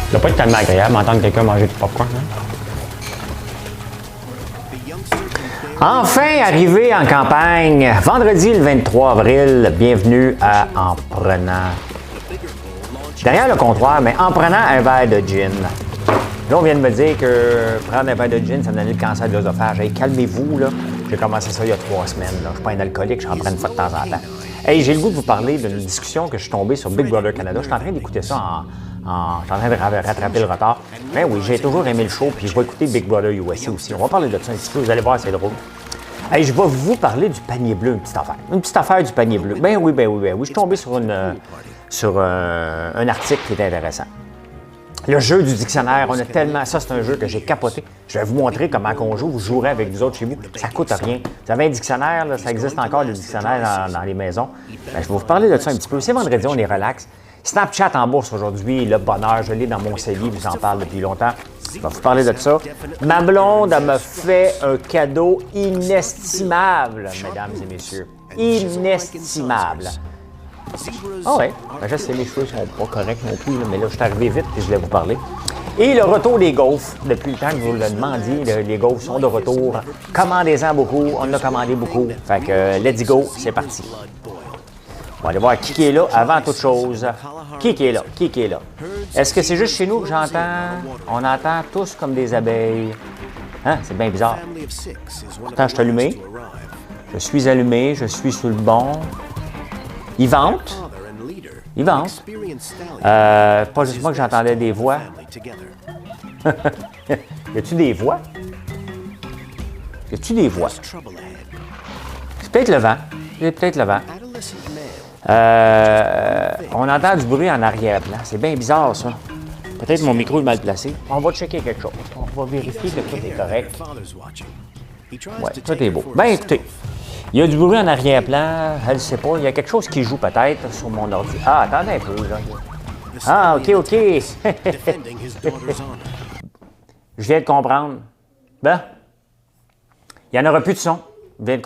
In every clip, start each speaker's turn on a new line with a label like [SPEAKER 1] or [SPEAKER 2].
[SPEAKER 1] Ça doit pas être tellement agréable d'entendre quelqu'un manger du popcorn, hein? Enfin arrivé en campagne, vendredi le 23 avril, bienvenue à En prenant. Derrière le comptoir, mais en prenant un verre de gin. Là, on vient de me dire que prendre un verre de gin, ça me donnait le cancer de l'œsophage. Hey, calmez-vous, là. J'ai commencé ça il y a 3 semaines. Là. Je suis pas un alcoolique, j'en prends une fois de temps en temps. Hey, j'ai le goût de vous parler d'une discussion que je suis tombé sur Big Brother Canada. Je suis en train d'écouter ça je suis en train de rattraper le retard. Mais oui, j'ai toujours aimé le show, puis je vais écouter Big Brother USA aussi. On va parler de ça un petit peu, vous allez voir, c'est drôle. Hey, je vais vous parler du panier bleu, une petite affaire. Une petite affaire du panier bleu. Ben oui. Je suis tombé sur un article qui est intéressant. Le jeu du dictionnaire, on a tellement... Ça, c'est un jeu que j'ai capoté. Je vais vous montrer comment on joue. Vous jouerez avec vous autres chez vous. Ça coûte rien. Vous avez un dictionnaire, là, ça existe encore, le dictionnaire dans les maisons. Ben, je vais vous parler de ça un petit peu. C'est vendredi, on est relax. Snapchat en bourse aujourd'hui, le bonheur, je l'ai dans mon CELI, je vous en parle depuis longtemps. Je vais vous parler de ça. Ma blonde, elle me fait un cadeau inestimable, mesdames et messieurs. Inestimable. Ah ouais, ben, je sais, les cheveux sont pas corrects non plus, là, mais là, je suis arrivé vite et je voulais vous parler. Et le retour des gaufres, depuis le temps que vous le demandiez, les gaufres sont de retour. Commandez-en beaucoup, on en a commandé beaucoup. Fait que, let's go, c'est parti. On va aller voir qui est là avant toute chose. Qui est là? Est-ce que c'est juste chez nous que j'entends? On entend tous comme des abeilles. Hein? C'est bien bizarre. Pourtant, je suis allumé. Je suis allumé, je suis sur le bon. Il vente. Pas juste moi que j'entendais des voix. Y a-tu des voix? C'est peut-être le vent. On entend du bruit en arrière-plan. C'est bien bizarre, ça. Peut-être mon micro est mal placé. On va checker quelque chose. On va vérifier que tout est correct. Oui, tout est beau. Bien, écoutez, il y a du bruit en arrière-plan. Je ne sais pas. Il y a quelque chose qui joue peut-être sur mon ordi. Ah, attendez un peu, là. Ah, OK. Je viens de comprendre. Ben, il n'y en aura plus de son. Je viens de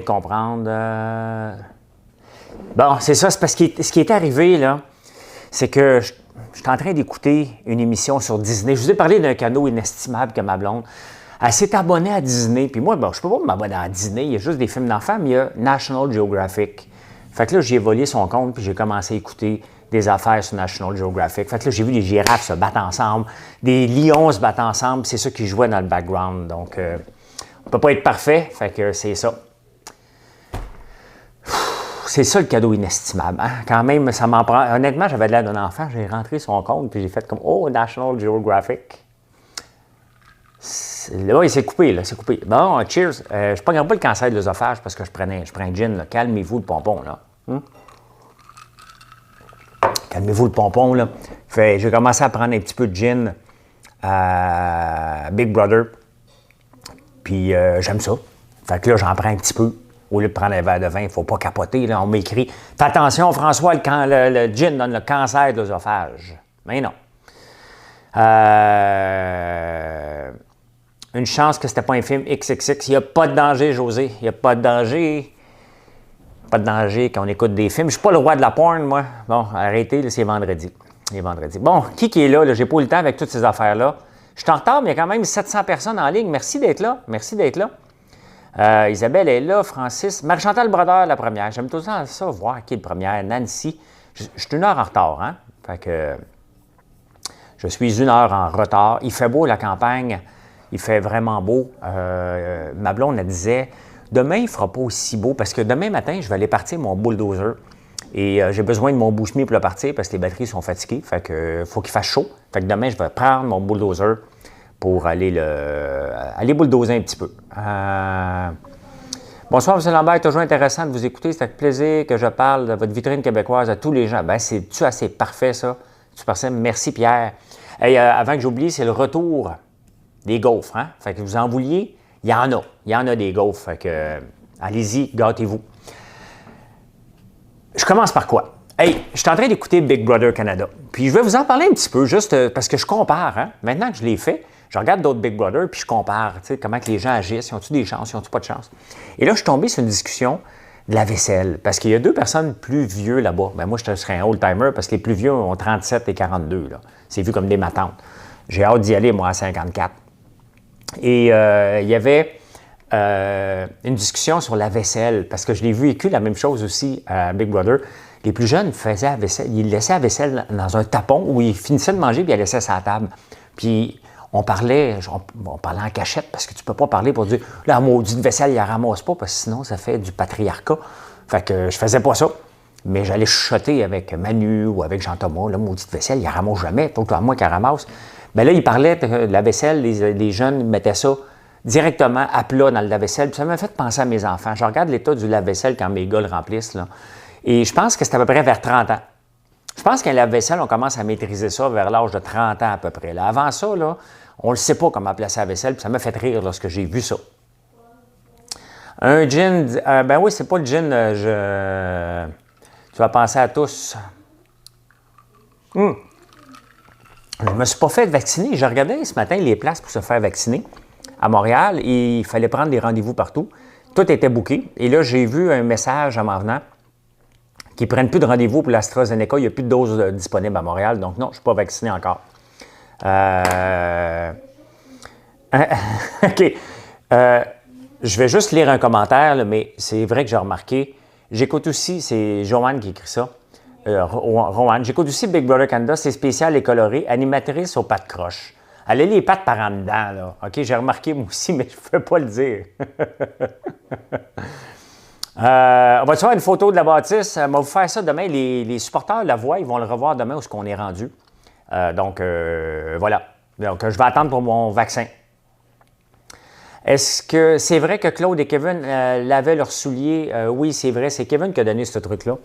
[SPEAKER 1] comprendre. Bon, c'est ça, c'est parce que ce qui est arrivé, là, c'est que je suis en train d'écouter une émission sur Disney. Je vous ai parlé d'un cadeau inestimable que ma blonde. Elle s'est abonnée à Disney. Puis moi, bon, je ne peux pas m'abonner à Disney. Il y a juste des films d'enfants, mais il y a National Geographic. Fait que là, j'ai volé son compte, puis j'ai commencé à écouter des affaires sur National Geographic. Fait que là, j'ai vu des girafes se battre ensemble, des lions se battre ensemble. C'est ça qui jouait dans le background. Donc, on ne peut pas être parfait. Fait que c'est ça. C'est ça le cadeau inestimable. Hein? Quand même, ça m'en prend. Honnêtement, j'avais l'air d'un enfant. J'ai rentré son compte, puis j'ai fait comme « Oh, National Geographic ». Là, il s'est coupé, là, c'est coupé. Bon, cheers. Je ne prendrai pas le cancer de l'œsophage parce que je prends un gin, là. Calmez-vous le pompon, là. Calmez-vous le pompon, là. J'ai commencé à prendre un petit peu de gin à Big Brother. Puis j'aime ça. Fait que là, j'en prends un petit peu. Au lieu de prendre un verre de vin, il ne faut pas capoter, là. On m'écrit « Fais attention, François, le gin donne le cancer de l'œsophage. » Mais non. Une chance que c'était pas un film XXX. Il n'y a pas de danger, José. Il n'y a pas de danger. Pas de danger quand on écoute des films. Je ne suis pas le roi de la porn, moi. Bon, arrêtez, là, c'est vendredi. Bon, qui est là? J'ai pas eu le temps avec toutes ces affaires-là. Je suis en retard, mais il y a quand même 700 personnes en ligne. Merci d'être là. Isabelle est là, Francis. Marie-Chantal Brodeur, la première. J'aime tout le temps ça, voir qui est le premier. Nancy. Je suis 1 heure en retard, hein? Fait que je suis 1 heure en retard. Il fait beau, la campagne. Il fait vraiment beau. Ma blonde, elle disait, demain, il ne fera pas aussi beau parce que demain matin, je vais aller partir mon bulldozer. Et j'ai besoin de mon bouche-mie pour le partir parce que les batteries sont fatiguées. Fait que faut qu'il fasse chaud. Fait que demain, je vais prendre mon bulldozer pour aller bulldozer un petit peu. Bonsoir, M. Lambert. Toujours intéressant de vous écouter. C'est avec plaisir que je parle de votre vitrine québécoise à tous les gens. Bien, c'est-tu assez parfait, ça? Merci, Pierre. Et avant que j'oublie, c'est le retour des gaufres, hein? Fait que vous en vouliez, il y en a. Il y en a des gaufres. Fait que, allez-y, gâtez-vous. Je commence par quoi? Hey, je suis en train d'écouter Big Brother Canada. Puis je vais vous en parler un petit peu, juste parce que je compare, hein? Maintenant que je l'ai fait, je regarde d'autres Big Brother, puis je compare, tu sais, comment que les gens agissent, ils ont-tu des chances, ils ont-tu pas de chance. Et là, je suis tombé sur une discussion de la vaisselle. Parce qu'il y a 2 personnes plus vieux là-bas. Ben, moi, je serais un old-timer parce que les plus vieux ont 37 et 42. C'est vu comme des matantes. J'ai hâte d'y aller, moi, à 54. Et il y avait une discussion sur la vaisselle, parce que je l'ai vécu la même chose aussi à Big Brother. Les plus jeunes faisaient la vaisselle, ils laissaient la vaisselle dans un tapon où ils finissaient de manger puis ils la laissaient sur la table. Puis on parlait en cachette parce que tu peux pas parler pour dire « la maudite vaisselle, il la ramasse pas » parce que sinon ça fait du patriarcat. Fait que je faisais pas ça. Mais j'allais chuchoter avec Manu ou avec Jean-Thomas, la maudite vaisselle, il la ramasse jamais, faut que moi qu'elle ramasse. Bien là, il parlait de la vaisselle, les jeunes mettaient ça directement à plat dans le lave-vaisselle. Puis ça m'a fait penser à mes enfants. Je regarde l'état du lave-vaisselle quand mes gars le remplissent, là. Et je pense que c'est à peu près vers 30 ans. Je pense qu'un lave-vaisselle, on commence à maîtriser ça vers l'âge de 30 ans à peu près. Là. Avant ça, là, on ne sait pas comment placer la vaisselle, puis ça m'a fait rire lorsque j'ai vu ça. Un gin, ben oui, c'est pas le gin, tu vas penser à tous. Je ne me suis pas fait vacciner. Je regardais ce matin les places pour se faire vacciner à Montréal et il fallait prendre des rendez-vous partout. Tout était booké. Et là, j'ai vu un message en m'en venant qu'ils ne prennent plus de rendez-vous pour l'AstraZeneca. Il n'y a plus de doses disponibles à Montréal. Donc non, je ne suis pas vacciné encore. OK. Je vais juste lire un commentaire, là, mais c'est vrai que j'ai remarqué. J'écoute aussi, c'est Joanne qui écrit ça. Rowan, j'écoute aussi Big Brother Canada, c'est spécial et coloré, animatrice aux pattes croches. Elle a les pattes par en dedans, là. OK, j'ai remarqué moi aussi, mais je ne peux pas le dire. On va faire une photo de la bâtisse. On va vous faire ça demain. Les supporters la voient, ils vont le revoir demain où est-ce qu'on est rendu. Donc, voilà. Donc, je vais attendre pour mon vaccin. Est-ce que c'est vrai que Claude et Kevin lavaient leurs souliers? Oui, c'est vrai. C'est Kevin qui a donné ce truc-là.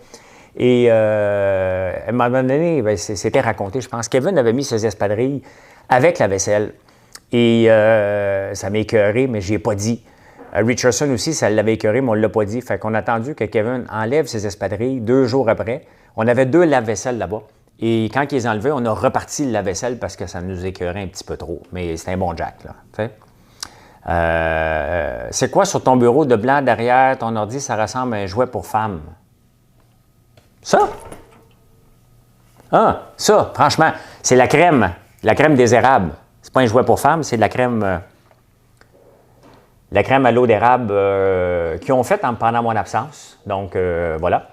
[SPEAKER 1] Et à un moment donné, ben, c'était raconté, je pense. Kevin avait mis ses espadrilles avec la vaisselle. Et ça m'a écœuré, mais je n'y ai pas dit. Richardson aussi, ça l'avait écœuré, mais on ne l'a pas dit. Fait qu'on a attendu que Kevin enlève ses espadrilles 2 jours après. On avait 2 lave-vaisselle là-bas. Et quand ils les ont enlevés, on a reparti le lave-vaisselle parce que ça nous écœurait un petit peu trop. Mais c'était un bon Jack, là. C'est quoi sur ton bureau de blanc derrière ton ordi? Ça ressemble à un jouet pour femmes. Ça? Ah, ça, franchement, c'est la crème des érables. C'est pas un jouet pour femmes, c'est de la crème à l'eau d'érable qu'ils ont faite pendant mon absence. Donc, voilà.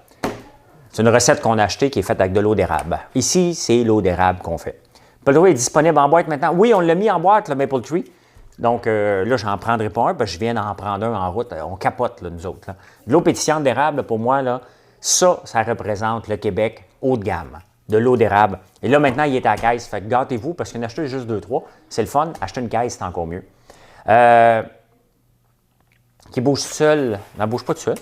[SPEAKER 1] C'est une recette qu'on a achetée qui est faite avec de l'eau d'érable. Ici, c'est l'eau d'érable qu'on fait. Peloton est disponible en boîte maintenant. Oui, on l'a mis en boîte, le Maple Tree. Donc, là, je n'en prendrai pas un parce que je viens d'en prendre un en route. On capote, là, nous autres. Là. De l'eau pétillante d'érable, pour moi, là, ça représente le Québec haut de gamme. De l'eau d'érable. Et là, maintenant, il est à la caisse. Fait que gâtez-vous parce qu'une acheteuse juste 2-3, c'est le fun. Acheter une caisse, c'est encore mieux. Qui bouge tout seul. N'en bouge pas tout seul.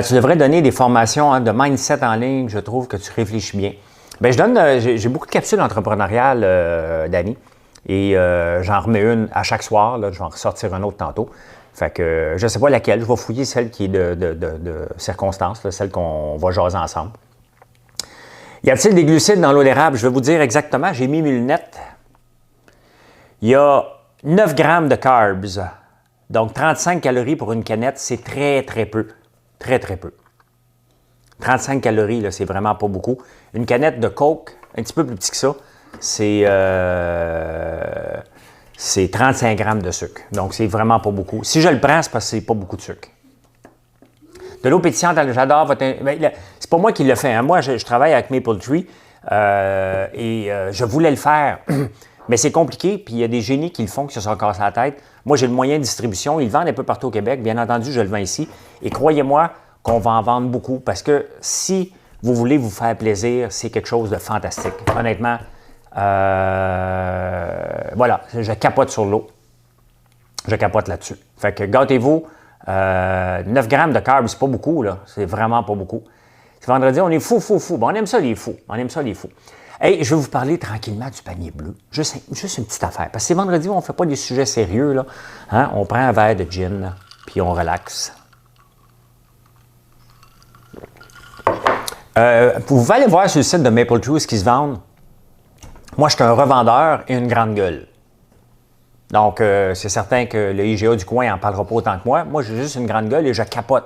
[SPEAKER 1] Tu devrais donner des formations de mindset en ligne. Je trouve que tu réfléchis bien. Bien, j'ai beaucoup de capsules entrepreneuriales, Danny. Et j'en remets une à chaque soir. Là, je vais en ressortir un autre tantôt. Fait que je ne sais pas laquelle. Je vais fouiller celle qui est de circonstance, là, celle qu'on va jaser ensemble. Y a-t-il des glucides dans l'eau d'érable? Je vais vous dire exactement. J'ai mis mes lunettes. Il y a 9 grammes de carbs. Donc, 35 calories pour une canette, c'est très, très peu. Très, très peu. 35 calories, là, c'est vraiment pas beaucoup. Une canette de Coke, un petit peu plus petit que ça, c'est 35 grammes de sucre. Donc, c'est vraiment pas beaucoup. Si je le prends, c'est parce que c'est pas beaucoup de sucre. De l'eau pétillante, j'adore votre... C'est pas moi qui le fais. Hein. Moi, je travaille avec Maple Tree et je voulais le faire. Mais c'est compliqué, puis il y a des génies qui le font, qui se sont cassés la tête. Moi, j'ai le moyen de distribution. Ils le vendent un peu partout au Québec. Bien entendu, je le vends ici. Et croyez-moi qu'on va en vendre beaucoup parce que si vous voulez vous faire plaisir, c'est quelque chose de fantastique. Honnêtement, voilà, je capote sur l'eau. Je capote là-dessus. Fait que gâtez-vous. 9 grammes de carbs, c'est pas beaucoup, là. C'est vraiment pas beaucoup. C'est vendredi, on est fou. Bon, on aime ça, les fous. Hey, je vais vous parler tranquillement du panier bleu. Juste une petite affaire. Parce que c'est vendredi, on ne fait pas des sujets sérieux, là. Hein? On prend un verre de gin, là, puis on relaxe. Vous allez voir sur le site de Maple Tree ce qui se vendent. Moi, je suis un revendeur et une grande gueule. Donc, c'est certain que le IGA du coin n'en parlera pas autant que moi. Moi, j'ai juste une grande gueule et je capote.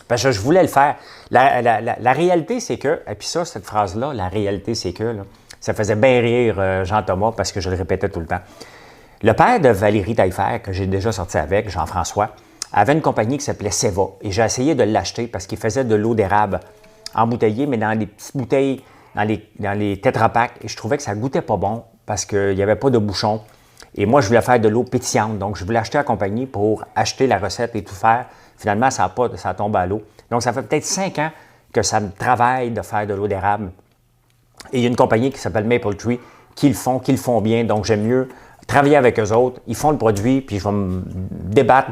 [SPEAKER 1] Parce que je voulais le faire. La réalité, c'est que, et puis ça, cette phrase-là, la réalité, c'est que, là, ça faisait bien rire Jean-Thomas parce que je le répétais tout le temps. Le père de Valérie Taillefer, que j'ai déjà sorti avec, Jean-François, avait une compagnie qui s'appelait Seva. Et j'ai essayé de l'acheter parce qu'il faisait de l'eau d'érable embouteillée, mais dans des petites bouteilles, dans les tétrapacks. Et je trouvais que ça goûtait pas bon parce qu'il n'y avait pas de bouchon. Et moi, je voulais faire de l'eau pétillante. Donc, je voulais acheter la compagnie pour acheter la recette et tout faire. Finalement, ça tombe à l'eau. Donc, ça fait peut-être 5 ans que ça me travaille de faire de l'eau d'érable. Et il y a une compagnie qui s'appelle Maple Tree qui le font bien. Donc, j'aime mieux travailler avec eux autres. Ils font le produit, puis je vais me débattre.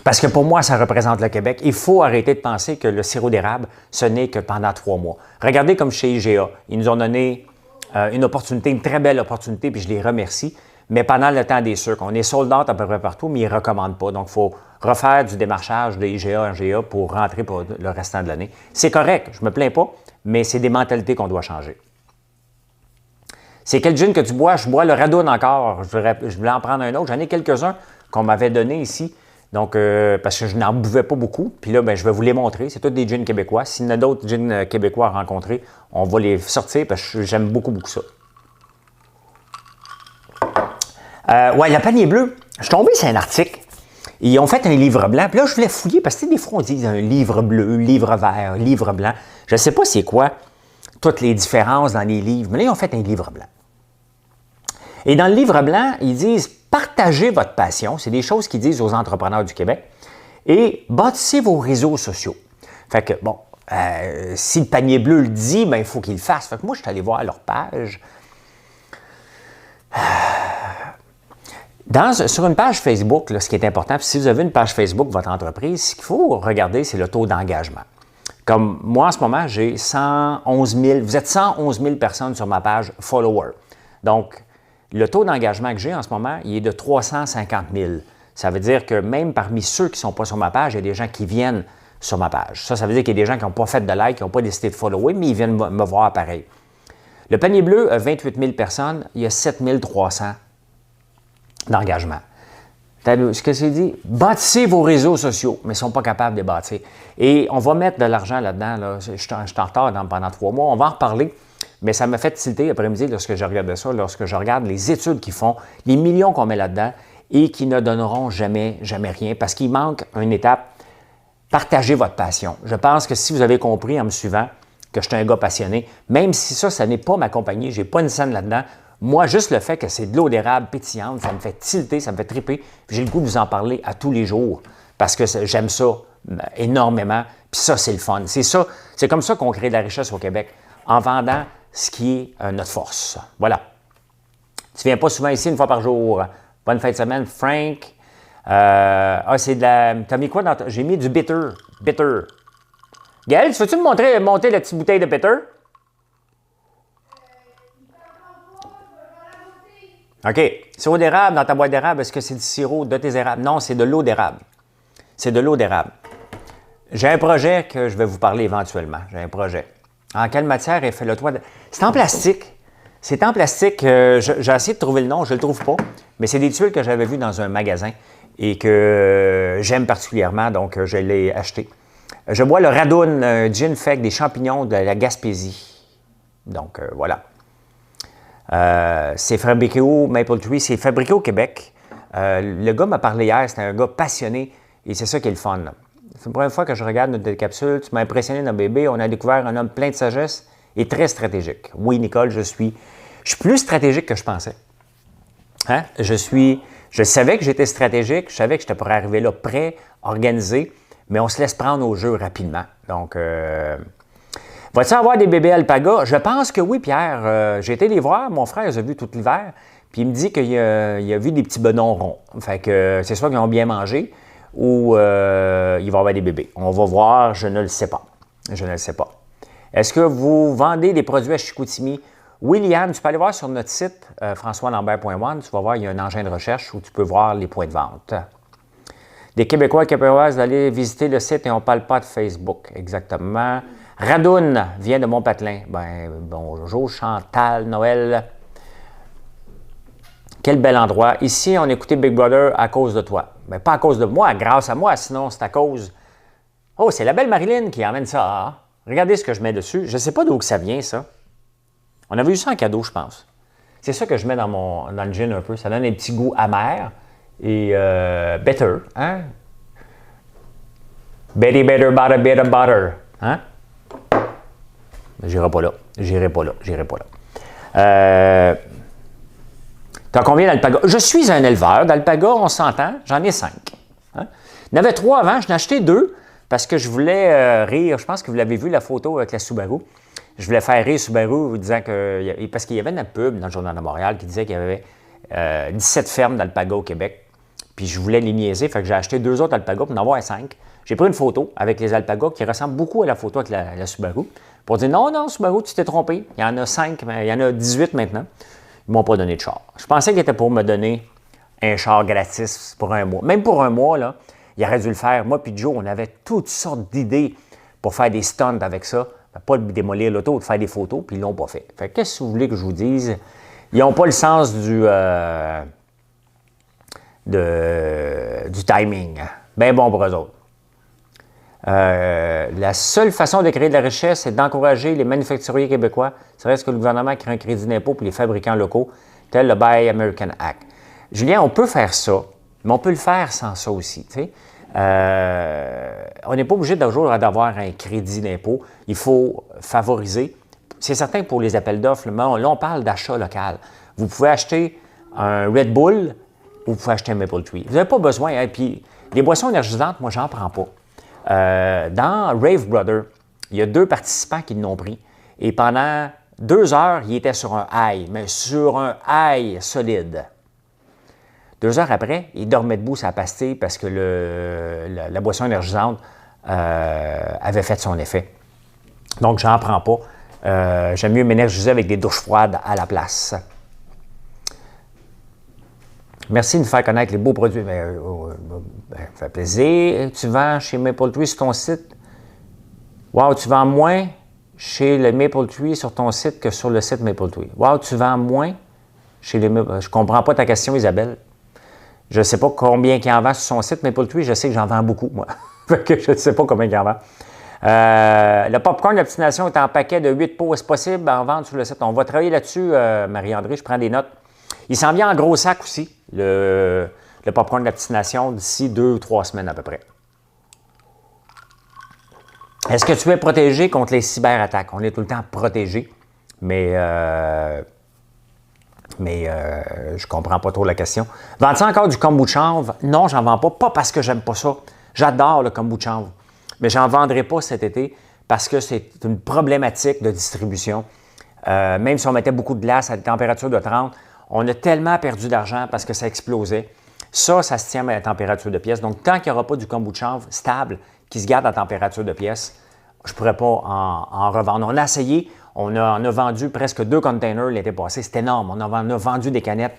[SPEAKER 1] Parce que pour moi, ça représente le Québec. Il faut arrêter de penser que le sirop d'érable, ce n'est que pendant 3 mois. Regardez comme chez IGA. Ils nous ont donné une opportunité, une très belle opportunité, puis je les remercie. Mais pendant le temps des sucres, on est sold out à peu près partout, mais ils ne recommandent pas. Donc, il faut refaire du démarchage de IGA, RGA pour rentrer pour le restant de l'année. C'est correct, je ne me plains pas, mais c'est des mentalités qu'on doit changer. C'est quel gin que tu bois? Je bois le Radun encore. Je voulais en prendre un autre. J'en ai quelques-uns qu'on m'avait donnés ici. Donc, parce que je n'en buvais pas beaucoup. Puis là, ben, je vais vous les montrer. C'est tous des gins québécois. S'il y en a d'autres gins québécois à rencontrer, on va les sortir parce que j'aime beaucoup, beaucoup ça. Ouais, le panier bleu. Je suis tombé sur un article. Ils ont fait un livre blanc. Puis là, je voulais fouiller parce que des fois, on dit un livre bleu, livre vert, livre blanc. Je ne sais pas c'est quoi toutes les différences dans les livres. Mais là, ils ont fait un livre blanc. Et dans le livre blanc, ils disent « Partagez votre passion ». C'est des choses qu'ils disent aux entrepreneurs du Québec. Et bâtissez vos réseaux sociaux. Fait que, bon, si le panier bleu le dit, ben, il faut qu'il le fasse. Fait que moi, je suis allé voir leur page. Sur une page Facebook, là, ce qui est important, si vous avez une page Facebook de votre entreprise, ce qu'il faut regarder, c'est le taux d'engagement. Comme moi, en ce moment, j'ai 111 000, vous êtes 111 000 personnes sur ma page follower. Donc, le taux d'engagement que j'ai en ce moment, il est de 350 000. Ça veut dire que même parmi ceux qui ne sont pas sur ma page, il y a des gens qui viennent sur ma page. Ça veut dire qu'il y a des gens qui n'ont pas fait de like, qui n'ont pas décidé de follower, mais ils viennent me voir pareil. Le panier bleu a 28 000 personnes, il y a 7 300 d'engagement. Ce que c'est dit, bâtissez vos réseaux sociaux, mais ils ne sont pas capables de les bâtir. Et on va mettre de l'argent là-dedans. Là. Je suis en retard pendant 3 mois. On va en reparler. Mais ça m'a fait tilter l'après-midi lorsque je regardais ça, lorsque je regarde les études qu'ils font, les millions qu'on met là-dedans et qui ne donneront jamais, jamais rien parce qu'il manque une étape. Partagez votre passion. Je pense que si vous avez compris en me suivant que je suis un gars passionné, même si ça n'est pas ma compagnie, je n'ai pas une scène là-dedans, moi, juste le fait que c'est de l'eau d'érable pétillante, ça me fait tilter, ça me fait triper. J'ai le goût de vous en parler à tous les jours parce que j'aime ça énormément. Puis ça, c'est le fun. C'est comme ça qu'on crée de la richesse au Québec, en vendant ce qui est notre force. Voilà. Tu viens pas souvent ici une fois par jour. Bonne fin de semaine, Frank. C'est de la... T'as mis quoi dans ta... J'ai mis du bitter. Bitter. Gaël, tu veux-tu me monter la petite bouteille de bitter? OK. Sirop d'érable dans ta boîte d'érable, est-ce que c'est du sirop de tes érables? Non, c'est de l'eau d'érable. C'est de l'eau d'érable. J'ai un projet que je vais vous parler éventuellement. J'ai un projet. En quelle matière est fait le toit? C'est en plastique. C'est en plastique. J'ai essayé de trouver le nom, je ne le trouve pas. Mais c'est des tuiles que j'avais vues dans un magasin et que j'aime particulièrement, donc je l'ai acheté. Je bois le Radun Gin fait avec des champignons de la Gaspésie. Donc, voilà. C'est fabriqué au Maple Tree, c'est fabriqué au Québec. Le gars m'a parlé hier, c'était un gars passionné et c'est ça qui est le fun. C'est la première fois que je regarde notre capsule. Tu m'as impressionné dans bébé. On a découvert un homme plein de sagesse et très stratégique. Oui, Nicole, je suis plus stratégique que je pensais. Hein? Je savais que j'étais stratégique, je savais que j'étais pour arriver là prêt, organisé, mais on se laisse prendre au jeu rapidement. Donc, va-t-il avoir des bébés alpaga? Je pense que oui, Pierre. J'ai été les voir, mon frère les a vus tout l'hiver, puis il me dit qu'il a vu des petits bedons ronds. Fait que c'est soit qu'ils ont bien mangé ou il va y avoir des bébés. On va voir, je ne le sais pas. Je ne le sais pas. Est-ce que vous vendez des produits à Chicoutimi? Oui, Liane, tu peux aller voir sur notre site, françoislambert.one, tu vas voir, il y a un engin de recherche où tu peux voir les points de vente. Des Québécois et Québécoises d'aller visiter le site et on ne parle pas de Facebook, exactement. Radun vient de Montpatelin. Ben, bonjour, Chantal, Noël. Quel bel endroit. Ici, on écoutait Big Brother à cause de toi. Mais pas à cause de moi, grâce à moi, sinon c'est à cause... Oh, c'est la belle Marilyn qui emmène ça. Ah, regardez ce que je mets dessus. Je ne sais pas d'où que ça vient, ça. On avait eu ça en cadeau, je pense. C'est ça que je mets dans le gin un peu. Ça donne un petit goût amer et better. Hein? Betty better, butter, better, butter. Hein? J'irai pas là. J'irai pas là. J'irai pas là. T'as combien d'alpagas? Je suis un éleveur. D'alpagas, on s'entend. J'en ai 5. Hein? Il y en avait 3 avant. J'en ai acheté 2 parce que je voulais rire. Je pense que vous l'avez vu, la photo avec la Subaru. Je voulais faire rire Subaru disant que... Parce qu'il y avait une pub dans le Journal de Montréal qui disait qu'il y avait 17 fermes d'alpagas au Québec. Puis je voulais les niaiser. Fait que j'ai acheté 2 autres alpagas pour en avoir 5. J'ai pris une photo avec les alpagas qui ressemblent beaucoup à la photo avec la Subaru pour dire non, Subaru, tu t'es trompé. Il y en a 5, mais il y en a 18 maintenant. Ils ne m'ont pas donné de char. Je pensais qu'ils étaient pour me donner un char gratis pour un mois. Même pour un mois, là, il aurait dû le faire. Moi puis Joe, on avait toutes sortes d'idées pour faire des stunts avec ça. Pas de démolir l'auto, de faire des photos, puis ils ne l'ont pas fait. Fait que qu'est-ce que vous voulez que je vous dise? Ils n'ont pas le sens du timing. Bien bon pour eux autres. La seule façon de créer de la richesse, c'est d'encourager les manufacturiers québécois. C'est vrai que le gouvernement crée un crédit d'impôt pour les fabricants locaux, tel le Buy American Act. Julien, on peut faire ça, mais on peut le faire sans ça aussi. Tu sais. On n'est pas obligé toujours d'avoir un crédit d'impôt. Il faut favoriser. C'est certain que pour les appels d'offres, là, on parle d'achat local. Vous pouvez acheter un Red Bull ou vous pouvez acheter un Maple Tree. Vous n'avez pas besoin. Hein, puis les boissons énergisantes, moi, j'en prends pas. Dans Rave Brother, il y a 2 participants qui l'ont pris. Et pendant 2 heures, il était sur un high, mais sur un high solide. 2 heures après, il dormait debout sur la pastille parce que la boisson énergisante avait fait son effet. Donc, j'en prends pas. J'aime mieux m'énergiser avec des douches froides à la place. Merci de nous faire connaître les beaux produits. Ça fait plaisir. Tu vends chez Maple Tree sur ton site? Wow, tu vends moins chez le Maple Tree sur ton site que sur le site Maple Tree. Wow, tu vends moins chez les Maple Tree. Je ne comprends pas ta question, Isabelle. Je ne sais pas combien il en vend sur son site Maple Tree. Je sais que j'en vends beaucoup, moi. Je ne sais pas combien il en vend. Le popcorn d'obstination est en paquet de 8 pots. Est-ce possible d'en vendre sur le site? On va travailler là-dessus, Marie-André. Je prends des notes. Il s'en vient en gros sac aussi, le popcorn d'obstination, d'ici 2 ou 3 semaines à peu près. Est-ce que tu es protégé contre les cyberattaques? On est tout le temps protégé, mais je comprends pas trop la question. Vends-tu encore du kombucha? Non, j'en vends pas. Pas parce que j'aime pas ça. J'adore le kombucha. Mais j'en vendrai pas cet été parce que c'est une problématique de distribution. Même si on mettait beaucoup de glace à des températures de 30, on a tellement perdu d'argent parce que ça explosait. Ça se tient à la température de pièce. Donc, tant qu'il n'y aura pas du kombucha stable qui se garde à température de pièce, je ne pourrais pas en revendre. On a essayé, on a vendu presque 2 containers l'été passé. C'est énorme. On a vendu des canettes.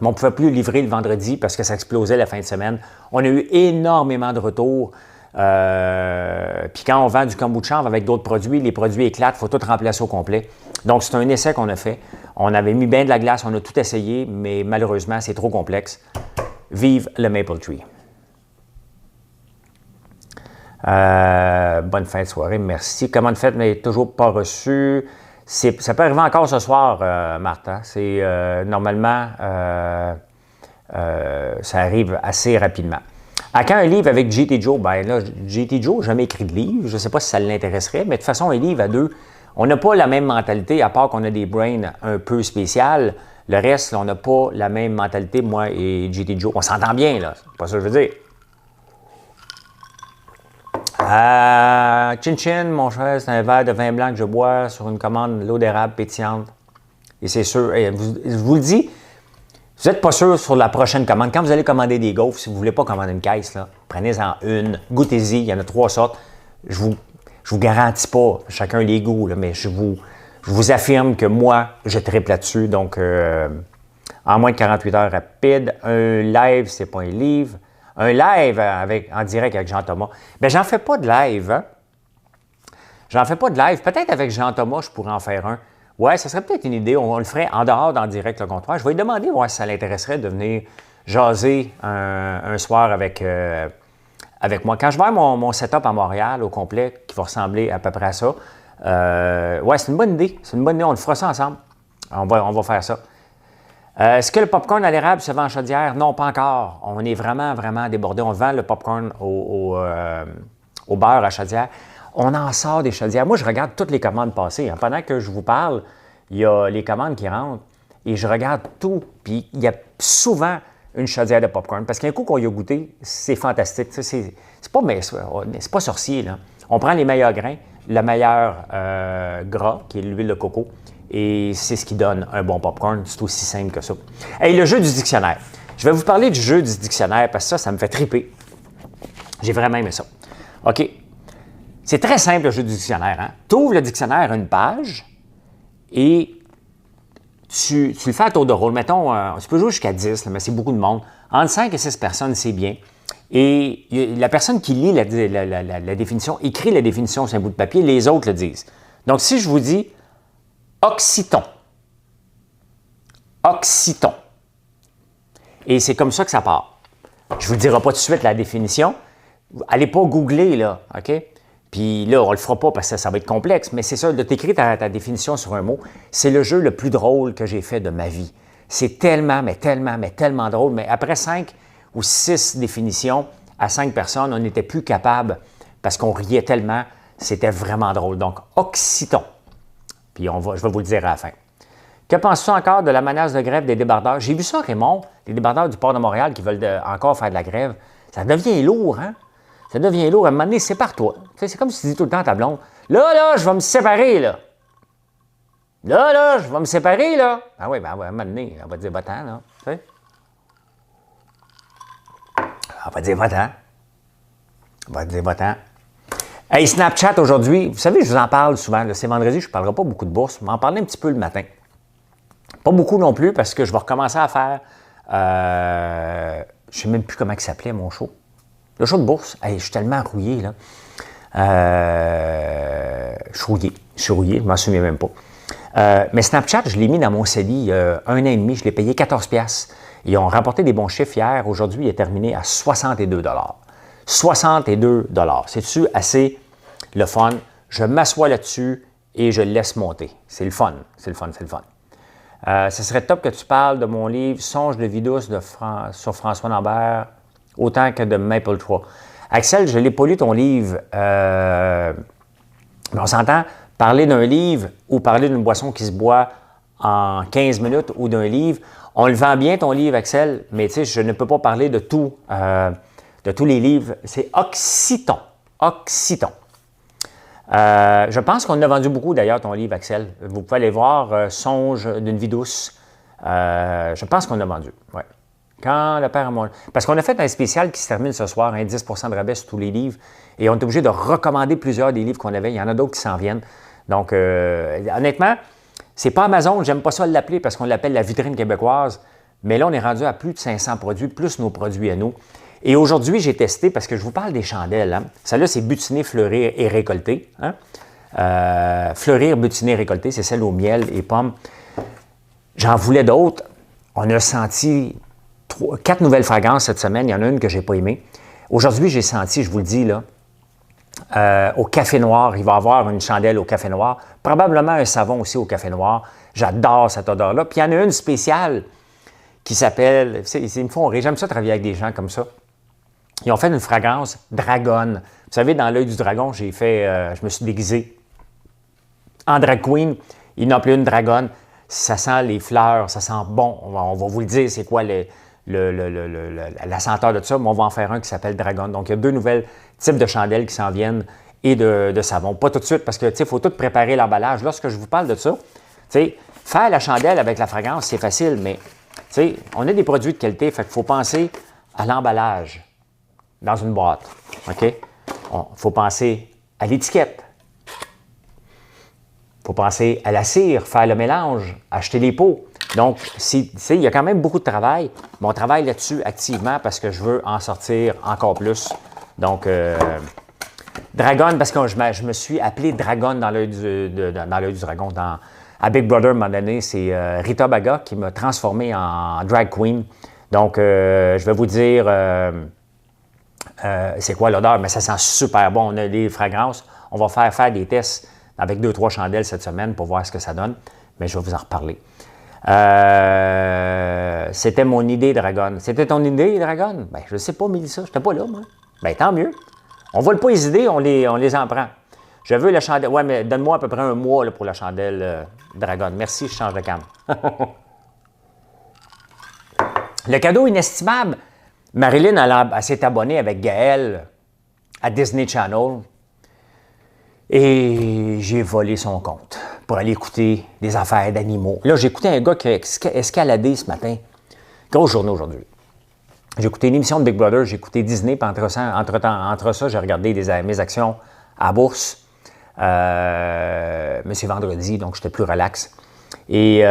[SPEAKER 1] Mais on ne pouvait plus livrer le vendredi parce que ça explosait la fin de semaine. On a eu énormément de retours. Puis quand on vend du kombucha avec d'autres produits, les produits éclatent, il faut tout remplacer au complet. Donc, c'est un essai qu'on a fait. On avait mis bien de la glace, on a tout essayé, mais malheureusement, c'est trop complexe. Vive le Maple Tree. Bonne fin de soirée, merci. Commande faite, mais toujours pas reçue. Ça peut arriver encore ce soir, Martha. C'est normalement, ça arrive assez rapidement. À quand un livre avec JT Joe? Ben là, JT Joe n'a jamais écrit de livre. Je ne sais pas si ça l'intéresserait, mais de toute façon, un livre à 2, on n'a pas la même mentalité, à part qu'on a des brains un peu spéciales. Le reste, là, on n'a pas la même mentalité, moi et JT Joe. On s'entend bien, là. C'est pas ça que je veux dire. Chin Chin, mon cher, c'est un verre de vin blanc que je bois sur une commande l'eau d'érable pétillante. Et c'est sûr, je vous le dis, vous n'êtes pas sûr sur la prochaine commande. Quand vous allez commander des gaufres, si vous ne voulez pas commander une caisse, là, prenez-en une, goûtez-y, il y en a 3 sortes. Je vous garantis pas chacun les goûts, là, mais je vous affirme que moi, je triple là-dessus. Donc, en moins de 48 heures rapide, un live, c'est pas un livre. Un live en direct avec Jean-Thomas. Bien, j'en fais pas de live. Hein? J'en fais pas de live. Peut-être avec Jean-Thomas, je pourrais en faire un. Ouais, ça serait peut-être une idée. On le ferait en dehors, dans direct, le comptoir. Je vais lui demander voir si ça l'intéresserait de venir jaser un soir avec moi. Quand je vais avoir mon setup à Montréal au complet, qui va ressembler à peu près à ça, ouais, c'est une bonne idée. C'est une bonne idée. On le fera ça ensemble. On va faire ça. Est-ce que le popcorn à l'érable se vend en chaudière? Non, pas encore. On est vraiment, vraiment débordé. On vend le popcorn au beurre à chaudière. On en sort des chaudières. Moi, je regarde toutes les commandes passer. Pendant que je vous parle, il y a les commandes qui rentrent et je regarde tout. Puis il y a souvent une chaudière de popcorn. Parce qu'un coup qu'on y a goûté, c'est fantastique. C'est pas sorcier, là. On prend les meilleurs grains, le meilleur gras, qui est l'huile de coco, et c'est ce qui donne un bon popcorn. C'est aussi simple que ça. Et le jeu du dictionnaire. Je vais vous parler du jeu du dictionnaire parce que ça me fait triper. J'ai vraiment aimé ça. OK. C'est très simple, le jeu du dictionnaire. Hein? Tu ouvres le dictionnaire à une page et tu le fais à tour de rôle. Mettons, tu peux jouer jusqu'à 10, là, mais c'est beaucoup de monde. Entre 5 et 6 personnes, c'est bien. Et la personne qui lit la définition, écrit la définition sur un bout de papier, les autres le disent. Donc, si je vous dis Occitan. Occitan. Et c'est comme ça que ça part. Je ne vous dirai pas tout de suite la définition. Allez pas googler, là, OK? Puis là, on le fera pas parce que ça va être complexe, mais c'est ça, de t'écrire ta définition sur un mot, c'est le jeu le plus drôle que j'ai fait de ma vie. C'est tellement, mais tellement, mais tellement drôle. Mais après 5 ou 6 définitions à 5 personnes, on n'était plus capable parce qu'on riait tellement. C'était vraiment drôle. Donc, Occitan. Puis je vais vous le dire à la fin. Que penses-tu encore de la menace de grève des débardeurs? J'ai vu ça, Raymond, les débardeurs du port de Montréal qui veulent encore faire de la grève. Ça devient lourd, hein? Ça devient lourd. À un moment donné, sépare-toi. C'est comme si tu dis tout le temps à ta blonde, là, je vais me séparer, là. Là, je vais me séparer, là. Ah oui, ben, à un moment donné, on va dire va-t'en, là. Tu sais? On va dire va-t'en. On va dire va-t'en. Hey, Snapchat aujourd'hui, vous savez, je vous en parle souvent. C'est vendredi, je ne parlerai pas beaucoup de bourse, mais m'en parler un petit peu le matin. Pas beaucoup non plus, parce que je vais recommencer à faire, je ne sais même plus comment il s'appelait, mon show. Le show de bourse. Hey, je suis tellement rouillé, là. Je suis rouillé, je ne m'en souviens même pas. Mais Snapchat, je l'ai mis dans mon CELI il y a 1 an et demi, je l'ai payé 14$. Ils ont remporté des bons chiffres hier. Aujourd'hui, il est terminé à 62$. 62$. C'est-tu assez le fun? Je m'assois là-dessus et je le laisse monter. C'est le fun. C'est le fun. Ce serait top que tu parles de mon livre « Songe de vie douce » sur François Lambert, autant que de Maple 3. Axel, je ne l'ai pas lu ton livre. Mais on s'entend, parler d'un livre ou parler d'une boisson qui se boit en 15 minutes ou d'un livre, on le vend bien ton livre, Axel, mais tu sais, je ne peux pas parler de tout. De tous les livres, c'est Occitan. Occitan. Je pense qu'on a vendu beaucoup, d'ailleurs, ton livre, Axel. Vous pouvez aller voir Songe d'une vie douce. Je pense qu'on a vendu, ouais. Quand le père a mon... Parce qu'on a fait un spécial qui se termine ce soir, 10% de rabais sur tous les livres, et on est obligé de recommander plusieurs des livres qu'on avait. Il y en a d'autres qui s'en viennent. Donc, honnêtement, c'est pas Amazon, j'aime pas ça l'appeler parce qu'on l'appelle la vitrine québécoise, mais là, on est rendu à plus de 500 produits, plus nos produits à nous. Et aujourd'hui, j'ai testé, parce que je vous parle des chandelles. Hein. Celle-là, c'est butiner, fleurir et récolter. Hein? Fleurir, butiner, récolter, c'est celle au miel et pommes. J'en voulais d'autres. On a senti 4 nouvelles fragrances cette semaine. Il y en a une que je n'ai pas aimée. Aujourd'hui, j'ai senti, je vous le dis, là, au café noir. Il va y avoir une chandelle au café noir. Probablement un savon aussi au café noir. J'adore cette odeur-là. Puis il y en a une spéciale qui s'appelle... Ils me font rire. J'aime ça travailler avec des gens comme ça. Ils ont fait une fragrance dragon. Vous savez, dans l'œil du dragon, je me suis déguisé en drag queen. Ils n'ont plus une dragonne. Ça sent les fleurs, ça sent bon. On va vous le dire, c'est quoi la senteur de ça, mais on va en faire un qui s'appelle dragon. Donc, il y a 2 nouvelles types de chandelles qui s'en viennent et de savon. Pas tout de suite, parce que, tu sais, il faut tout préparer l'emballage. Lorsque je vous parle de ça, tu sais, faire la chandelle avec la fragrance, c'est facile, mais, tu sais, on a des produits de qualité, fait qu'il faut penser à l'emballage dans une boîte, OK? Il faut penser à l'étiquette. Il faut penser à la cire, faire le mélange, acheter les pots. Donc, il y a quand même beaucoup de travail, mais on travaille là-dessus activement parce que je veux en sortir encore plus. Donc, Dragon, parce que je me suis appelé Dragon dans l'œil du dragon, à Big Brother, à un moment donné, c'est Rita Baga qui m'a transformé en drag queen. Donc, je vais vous dire c'est quoi l'odeur, mais ça sent super bon. On a des fragrances. On va faire des tests avec 2-3 chandelles cette semaine pour voir ce que ça donne, mais je vais vous en reparler. C'était mon idée, Dragon. C'était ton idée, Dragon? Ben, je ne sais pas, Mélissa, je n'étais pas là, moi. Ben, tant mieux. On ne vole pas les idées, on les en prend. Je veux la chandelle. Ouais, mais donne-moi à peu près un mois là, pour la chandelle Dragon. Merci, je change de canne. Le cadeau inestimable. Marilyn, elle s'est abonnée avec Gaël à Disney Channel. Et j'ai volé son compte pour aller écouter des affaires d'animaux. Là, j'ai écouté un gars qui a escaladé ce matin. Grosse journée aujourd'hui. J'ai écouté une émission de Big Brother, j'ai écouté Disney, puis entre ça, j'ai regardé mes actions à la bourse. Mais c'est vendredi, donc j'étais plus relax. Et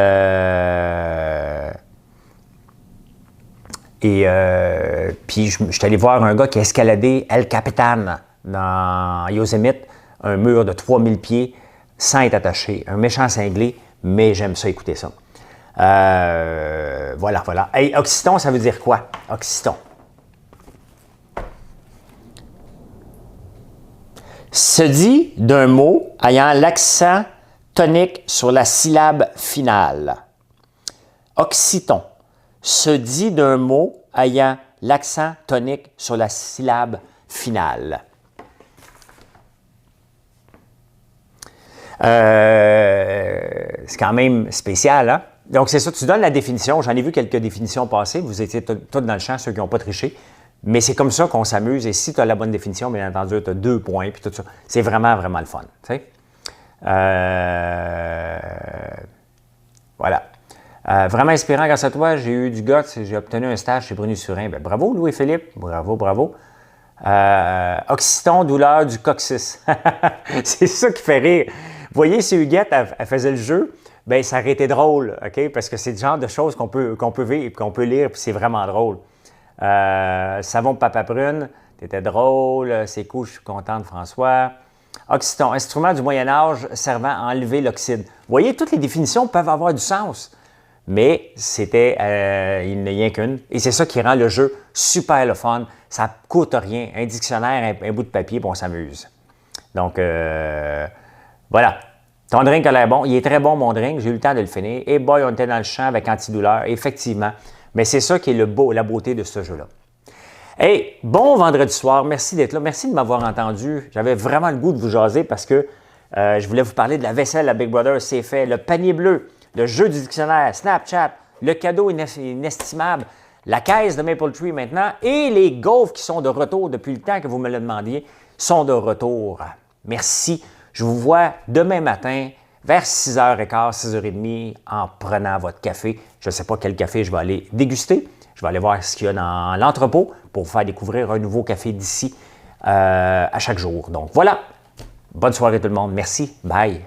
[SPEAKER 1] puis, je suis allé voir un gars qui a escaladé El Capitan dans Yosemite, un mur de 3000 pieds, sans être attaché. Un méchant cinglé, mais j'aime ça écouter ça. Voilà. Hey, Occiton, ça veut dire quoi? Occiton. Se dit d'un mot ayant l'accent tonique sur la syllabe finale. Occiton. Se dit d'un mot ayant l'accent tonique sur la syllabe finale. C'est quand même spécial, hein? Donc, c'est ça, tu donnes la définition. J'en ai vu quelques définitions passer. Vous étiez tous dans le champ, ceux qui n'ont pas triché. Mais c'est comme ça qu'on s'amuse. Et si tu as la bonne définition, bien entendu, tu as 2 points, puis tout ça. C'est vraiment, vraiment le fun. Tu sais? Voilà. Vraiment inspirant grâce à toi. J'ai eu du guts. J'ai obtenu un stage chez Bruni-Surin. Ben, bravo, Louis-Philippe. Bravo. Occiton, douleur du coccyx. C'est ça qui fait rire. Vous voyez, si Huguette, elle faisait le jeu, bien, ça aurait été drôle, OK? Parce que c'est le genre de choses qu'on peut vivre, qu'on peut lire, puis c'est vraiment drôle. Savon Papa Prune, t'étais drôle, c'est cool, je suis contente, François. Occiton, instrument du Moyen-Âge servant à enlever l'oxyde. Vous voyez, toutes les définitions peuvent avoir du sens, mais il n'y a rien qu'une. Et c'est ça qui rend le jeu super le fun. Ça ne coûte rien. Un dictionnaire, un bout de papier, puis on s'amuse. Donc, voilà. Ton drink a l'air bon. Il est très bon, mon drink. J'ai eu le temps de le finir. Et boy, on était dans le champ avec antidouleur, effectivement. Mais c'est ça qui est la beauté de ce jeu-là. Hey, bon vendredi soir. Merci d'être là. Merci de m'avoir entendu. J'avais vraiment le goût de vous jaser parce que je voulais vous parler de la vaisselle à Big Brother. C'est fait. Le panier bleu, le jeu du dictionnaire, Snapchat, le cadeau inestimable, la caisse de Maple Tree maintenant et les gaufres qui sont de retour depuis le temps que vous me le demandiez sont de retour. Merci. Je vous vois demain matin vers 6h15, 6h30 en prenant votre café. Je ne sais pas quel café je vais aller déguster. Je vais aller voir ce qu'il y a dans l'entrepôt pour vous faire découvrir un nouveau café d'ici à chaque jour. Donc voilà. Bonne soirée tout le monde. Merci. Bye.